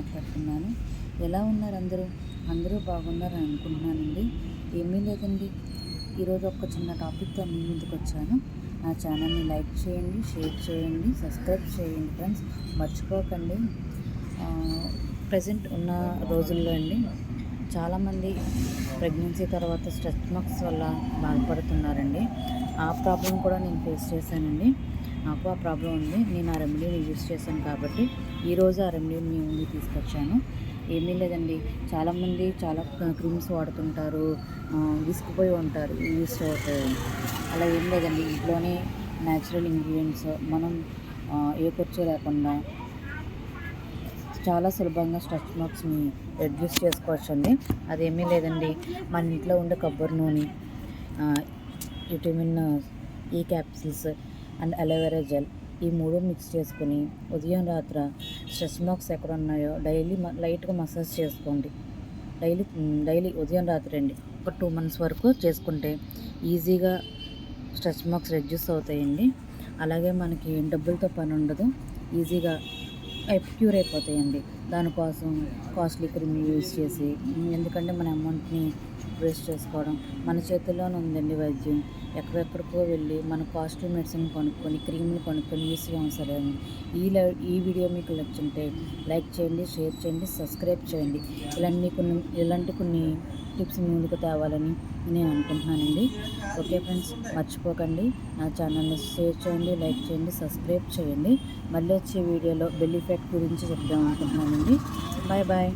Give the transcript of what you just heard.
మాట్లాడుతున్నాను. ఎలా ఉన్నారు అందరూ? అందరూ బాగున్నారని అనుకుంటున్నానండి. ఏమీ లేదండి, ఈరోజు ఒక చిన్న టాపిక్తో మీ ముందుకు వచ్చాను. నా ఛానల్ని లైక్ చేయండి, షేర్ చేయండి, సబ్స్క్రైబ్ చేయండి ఫ్రెండ్స్, మర్చిపోకండి. ప్రజెంట్ ఉన్న రోజుల్లో అండి చాలామంది ప్రెగ్నెన్సీ తర్వాత స్ట్రెచ్ మార్క్స్ వల్ల బాధపడుతున్నారండి. ఆ ప్రాబ్లం కూడా నేను ఫేస్ చేశానండి. నాకు ఆ ప్రాబ్లం ఉంది. నేను ఆ రెమెడీని యూజ్ చేశాను కాబట్టి ఈరోజు ఆ రెమెడీని మీ ముందుకు తీసుకొచ్చాను. ఏమీ లేదండి, చాలామంది చాలా క్రీమ్స్ వాడుతుంటారు, విసిగిపోయి ఉంటారు యూజ్ అవుతాయి. అలా ఏం లేదండి, ఇంట్లోనే న్యాచురల్ ఇంగ్రీడియంట్స్ మనం ఏ ఖర్చు లేకుండా చాలా సులభంగా స్ట్రెచ్ మార్క్స్ని రెడ్యూస్ చేసుకోవచ్చండి. అదేమీ లేదండి, మన ఇంట్లో ఉండే కొబ్బరి నూనె, vitamin E capsules and aloe vera gel, ఈ మూడు మిక్స్ చేసుకుని ఉదయం రాత్ర స్ట్రెచ్ మార్క్స్ ఎక్కడ ఉన్నాయో డైలీ లైట్గా మసాజ్ చేసుకోండి. డైలీ ఉదయం రాత్రి అండి, ఒక 2 months వరకు చేసుకుంటే ఈజీగా స్ట్రెచ్ మార్క్స్ రెడ్యూస్ అవుతాయండి. అలాగే మనకి డబ్బులతో పని ఉండదు, ఈజీగా క్యూర్ అయిపోతాయండి. దానికోసం కాస్ట్లీ క్రీమ్ యూజ్ చేసి, ఎందుకంటే మన అమౌంట్ని వేస్ట్ చేసుకోవడం మన చేతుల్లోనే ఉందండి. వైద్యం ఎక్కడెక్కడికో వెళ్ళి మన కాస్ట్లీ మెడిసిన్ కొనుక్కొని క్రీమ్ని కొనుక్కొని యూస్ అవసరం. ఈ వీడియో మీకు నచ్చుంటే లైక్ చేయండి, షేర్ చేయండి, సబ్స్క్రైబ్ చేయండి. ఇలాంటి కొన్ని టిప్స్ ముందుకు తేవాలని నేను అనుకుంటున్నానండి. ఓకే ఫ్రెండ్స్, మర్చిపోకండి నా ఛానల్ని షేర్ చేయండి, లైక్ చేయండి, సబ్స్క్రైబ్ చేయండి. మళ్ళీ వచ్చే వీడియోలో బెల్లీ ఫ్యాట్ గురించి చెప్దాం అనుకుంటున్నానండి. Bye bye.